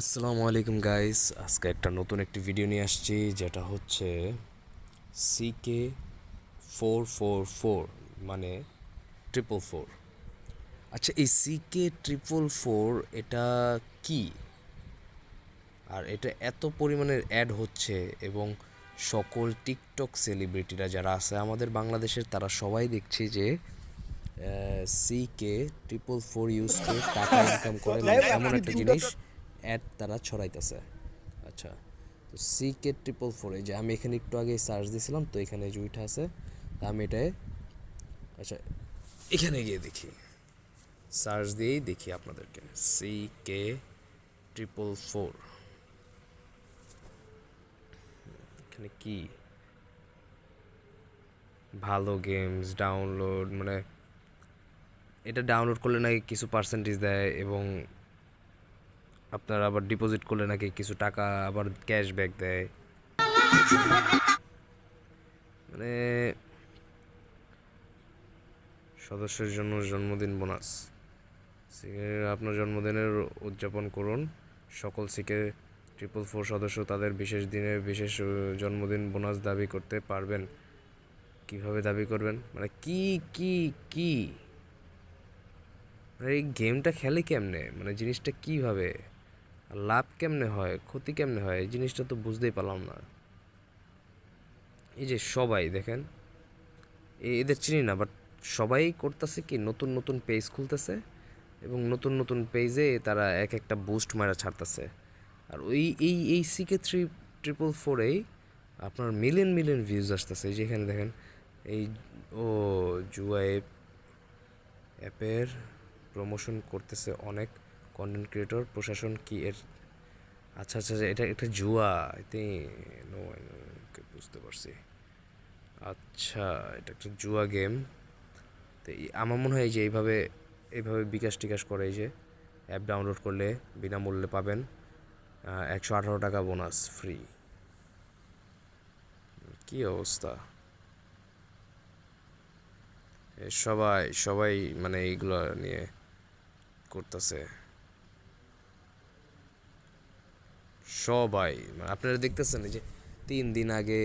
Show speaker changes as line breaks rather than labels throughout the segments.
আসসালামু আলাইকুম গাইস, আজকে একটা নতুন একটি ভিডিও নিয়ে আসছি যেটা হচ্ছে CK 444 মানে 444। আচ্ছা, এই CK 444 এটা কি? আর এটা এত পরিমাণের অ্যাড হচ্ছে এবং সকল টিকটক সেলিব্রিটিরা যারা আছে আমাদের বাংলাদেশের তারা সবাই দেখছি যে CK 444 ইউজ করে টাকা ইনকাম করে, মানে এমন একটা জিনিস অ্যাড তারা ছড়াইতেছে। আচ্ছা, তো CK 444, এই যে আমি এখানে একটু আগে সার্চ দিয়েছিলাম, তো এখানে যে উঠে আছে, তা আমি এটাই আচ্ছা এখানে গিয়ে দেখি, সার্চ দিয়েই দেখি আপনাদেরকে CK 444 এখানে কি ভালো গেমস ডাউনলোড, মানে এটা ডাউনলোড করলে নাকি কিছু পার্সেন্টেজ দেয় এবং আপনার আবার ডিপোজিট করলে নাকি কিছু টাকা আবার ক্যাশব্যাক দেয়। মানে সদস্যের জন্য জন্মদিন বোনাস, আপনার জন্মদিনের উদযাপন করুন। সকল CK 444 সদস্য তাদের বিশেষ দিনে বিশেষ জন্মদিন বোনাস দাবি করতে পারবেন। কিভাবে দাবি করবেন, মানে কি কি কি এই গেমটা খেলে কেমনে, মানে জিনিসটা কিভাবে লাভ কেমনে হয় ক্ষতি কেমনে হয়, এই জিনিসটা তো বুঝতেই পারলাম না। এই যে সবাই দেখেন, এদের চিনি না, বাট সবাই করতেছে কি নতুন নতুন পেজ খুলতেছে এবং নতুন নতুন পেজে তারা এক একটা বুস্ট মারা ছাড়তেছে। আর ওই এই CK 444 আপনার মিলিয়ন মিলিয়ন ভিউজ আসতেছে। যেখানে দেখেন এই ও জুয়া অ্যাপের প্রমোশন করতেছে অনেক কন্টেন্ট ক্রিয়েটর, প্রশাসন কি এর? আচ্ছা আচ্ছা, এটা একটা জুয়া, এতে বুঝতে পারছি। আচ্ছা, এটা একটা জুয়া গেম। তো আমার মনে হয় যে এইভাবে এইভাবে বিকাশ টিকাশ করে, এই যে অ্যাপ ডাউনলোড করলে বিনামূল্যে পাবেন 118 টাকা বোনাস ফ্রি। কি অবস্থা! সবাই সবাই মানে এইগুলো নিয়ে করতেছে সবাই। আপনারা দেখতেছেন এই যে 3 দিন আগে,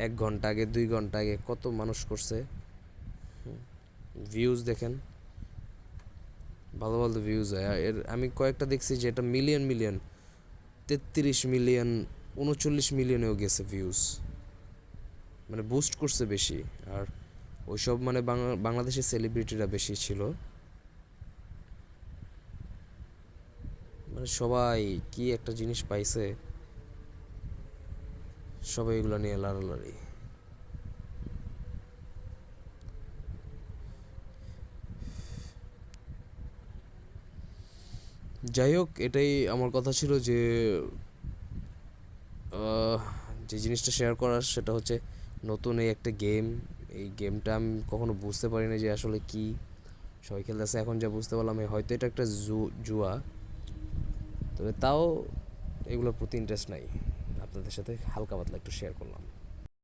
1 ঘন্টা আগে, 2 ঘন্টা আগে কত মানুষ করছে। ভিউজ দেখেন, ভালো ভালো ভিউজ হয়। এর আমি কয়েকটা দেখছি যে এটা মিলিয়ন মিলিয়ন, 33 মিলিয়ন, 39 মিলিয়নেও গেছে ভিউজ, মানে বুস্ট করছে বেশি। আর ওইসব মানে বাংলাদেশের সেলিব্রিটিরা বেশি ছিল। মানে সবাই কি একটা জিনিস পাইছে, সবাই এগুলো নিয়ে লাড়ালাড়ি। যাই হোক, এটাই আমার কথা ছিল যে যে জিনিসটা শেয়ার করার সেটা হচ্ছে নতুন এই একটা গেম। এই গেমটা আমি কখনো বুঝতে পারি না যে আসলে কি সবাই খেলতেছে। এখন যা বুঝতে পারলাম হয়তো এটা একটা জুয়া, তবে তাও এগুলোর প্রতি ইন্টারেস্ট নাই। আপনাদের সাথে হালকা পাতলা একটু শেয়ার করলাম।